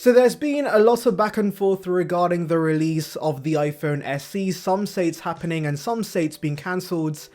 So there's been a lot of back and forth regarding the release of the iPhone SE. Some say it's happening and some say it's been cancelled,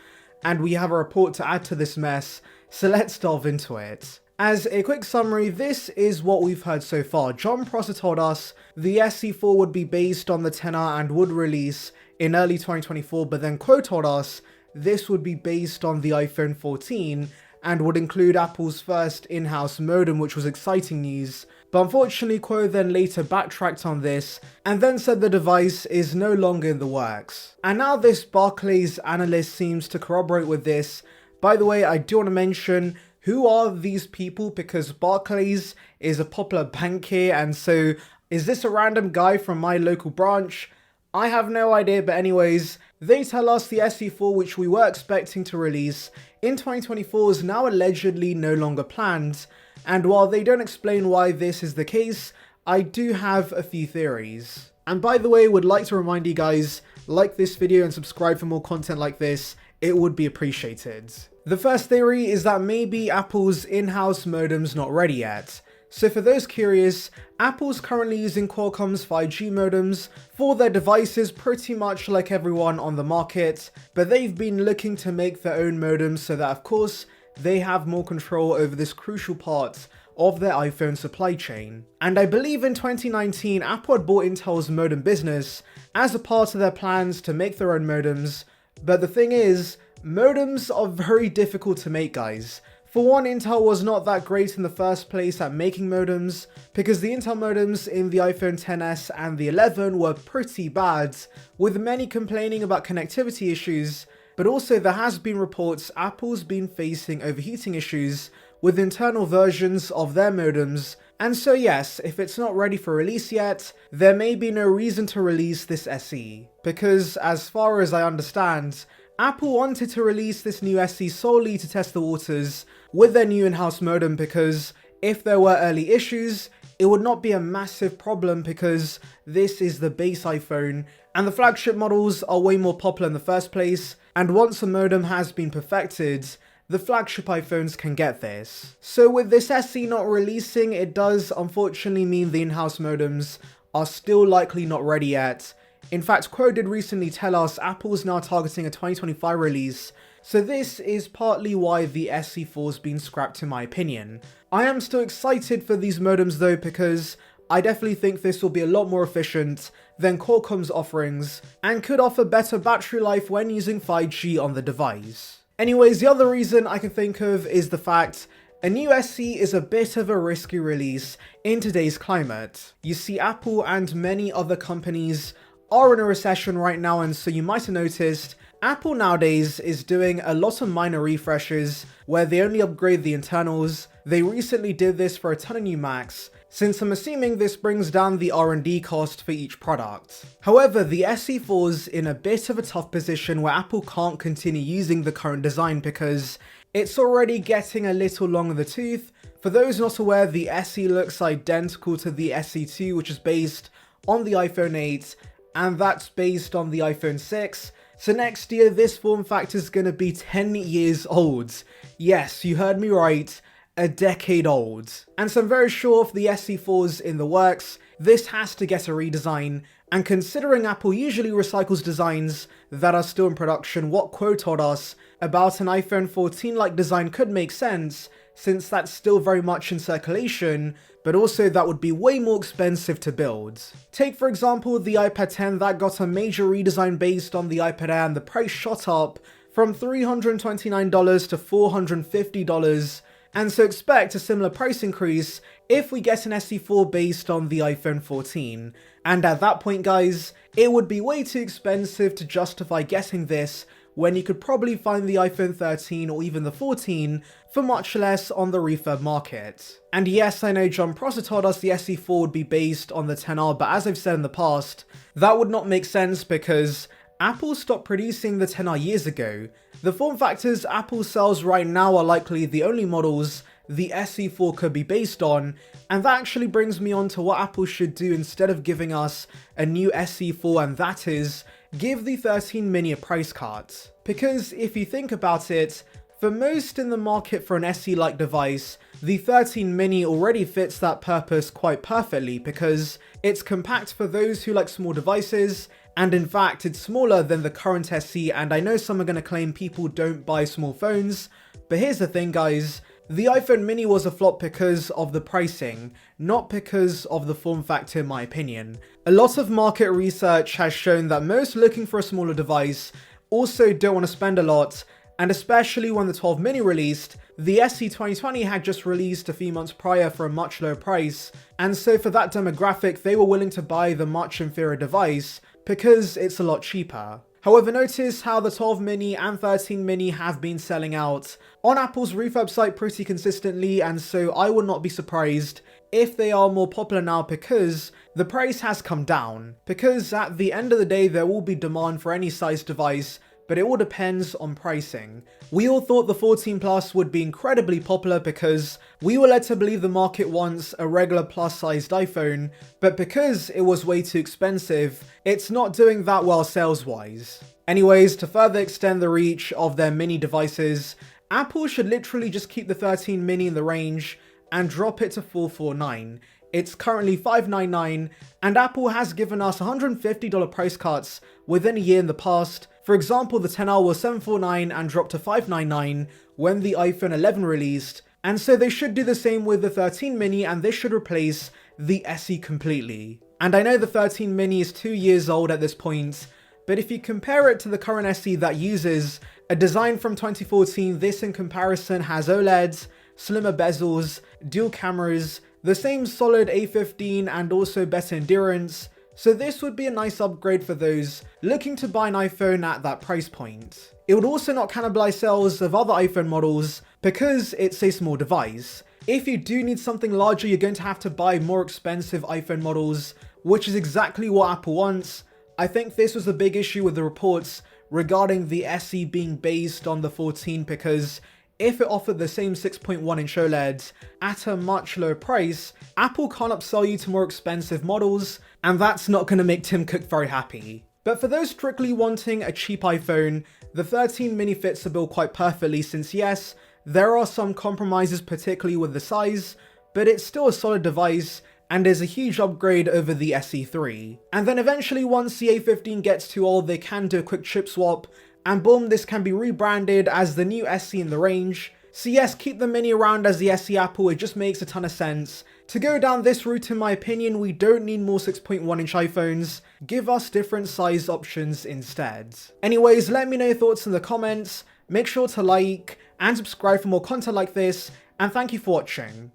and we have a report to add to this mess, so let's delve into it. As a quick summary, this is what we've heard so far. John Prosser told us the SE4 would be based on the XR and would release in early 2024, but then Quo told us this would be based on the iPhone 14 and would include Apple's first in-house modem, which was exciting news. But unfortunately, Quo then later backtracked on this and then said the device is no longer in the works. And now this Barclays analyst seems to corroborate with this. By the way, I do want to mention who are these people, because Barclays is a popular bank here, and so is this a random guy from my local branch? I have no idea, but anyways, they tell us the SE4, which we were expecting to release in 2024, is now allegedly no longer planned. And while they don't explain why this is the case, I do have a few theories. And by the way, would like to remind you guys, like this video and subscribe for more content like this, it would be appreciated. The first theory is that maybe Apple's in-house modem's not ready yet. So for those curious, Apple's currently using Qualcomm's 5G modems for their devices pretty much like everyone on the market, but they've been looking to make their own modems so that of course they have more control over this crucial part of their iPhone supply chain. And I believe in 2019 Apple had bought Intel's modem business as a part of their plans to make their own modems, but the thing is, modems are very difficult to make, guys. For one, Intel was not that great in the first place at making modems, because the Intel modems in the iPhone XS and the 11 were pretty bad, with many complaining about connectivity issues, but also there has been reports Apple's been facing overheating issues with internal versions of their modems, and so yes, if it's not ready for release yet, there may be no reason to release this SE, because as far as I understand, Apple wanted to release this new SE solely to test the waters with their new in-house modem, because if there were early issues, it would not be a massive problem because this is the base iPhone and the flagship models are way more popular in the first place, and once a modem has been perfected, the flagship iPhones can get this. So with this SE not releasing, it does unfortunately mean the in-house modems are still likely not ready yet. In fact, Quo did recently tell us Apple's now targeting a 2025 release, so this is partly why the SE4's been scrapped in my opinion. I am still excited for these modems though, because I definitely think this will be a lot more efficient than Qualcomm's offerings and could offer better battery life when using 5G on the device. Anyways, the other reason I can think of is the fact a new SE is a bit of a risky release in today's climate. You see, Apple and many other companies are in a recession right now, and so you might have noticed Apple nowadays is doing a lot of minor refreshes where they only upgrade the internals. They recently did this for a ton of new Macs, since I'm assuming this brings down the R&D cost for each product. However, the SE4's in a bit of a tough position where Apple can't continue using the current design because it's already getting a little long in the tooth. For those not aware, the SE looks identical to the SE2, which is based on the iPhone 8, and that's based on the iPhone 6. So next year, this form factor is going to be 10 years old. Yes, you heard me right, a decade old. And so I'm very sure if the SE4's in the works, this has to get a redesign. And considering Apple usually recycles designs that are still in production, what Quo told us about an iPhone 14-like design could make sense, since that's still very much in circulation, but also that would be way more expensive to build. Take for example the iPad 10 that got a major redesign based on the iPad Air, and the price shot up from $329 to $450, and so expect a similar price increase if we get an SE4 based on the iPhone 14. And at that point guys, it would be way too expensive to justify getting this when you could probably find the iPhone 13 or even the 14 for much less on the refurb market. And yes, I know John Prosser told us the SE4 would be based on the XR, but as I've said in the past, that would not make sense because Apple stopped producing the XR years ago. The form factors Apple sells right now are likely the only models the SE4 could be based on, and that actually brings me on to what Apple should do instead of giving us a new SE4, and that is give the 13 mini a price cut. Because if you think about it, For most in the market for an SE-like device, the 13 mini already fits that purpose quite perfectly because it's compact for those who like small devices, and in fact it's smaller than the current SE, and I know some are going to claim people don't buy small phones, but here's the thing guys, the iPhone mini was a flop because of the pricing, not because of the form factor in my opinion. A lot of market research has shown that most looking for a smaller device also don't want to spend a lot, and especially when the 12 mini released, the SE 2020 had just released a few months prior for a much lower price, and so for that demographic they were willing to buy the much inferior device because it's a lot cheaper. However, notice how the 12 mini and 13 mini have been selling out on Apple's refurb site pretty consistently, and so I would not be surprised if they are more popular now because the price has come down. Because at the end of the day there will be demand for any size device, but it all depends on pricing. We all thought the 14 Plus would be incredibly popular because we were led to believe the market wants a regular plus-sized iPhone, but because it was way too expensive, it's not doing that well sales-wise. Anyways, to further extend the reach of their mini devices, Apple should literally just keep the 13 mini in the range and drop it to $449. It's currently $599, and Apple has given us $150 price cuts within a year in the past. For example, the XR was $749 and dropped to $599 when the iPhone 11 released, and so they should do the same with the 13 mini, and this should replace the SE completely. And I know the 13 mini is 2 years old at this point, but if you compare it to the current SE that uses a design from 2014, this in comparison has OLEDs, slimmer bezels, dual cameras, the same solid A15 and also better endurance, so this would be a nice upgrade for those looking to buy an iPhone at that price point. It would also not cannibalize sales of other iPhone models because it's a small device. If you do need something larger, you're going to have to buy more expensive iPhone models, which is exactly what Apple wants. I think this was a big issue with the reports regarding the SE being based on the 14 because if it offered the same 6.1-inch OLEDs at a much lower price, Apple can't upsell you to more expensive models, and that's not going to make Tim Cook very happy. But for those strictly wanting a cheap iPhone, the 13 mini fits the bill quite perfectly since yes, there are some compromises particularly with the size, but it's still a solid device and is a huge upgrade over the SE3. And then eventually once the A15 gets too old, they can do a quick chip swap, and boom, this can be rebranded as the new SE in the range. So yes, keep the mini around as the SE Apple, it just makes a ton of sense. To go down this route, in my opinion, we don't need more 6.1-inch iPhones, give us different size options instead. Anyways, let me know your thoughts in the comments, make sure to like and subscribe for more content like this, and thank you for watching.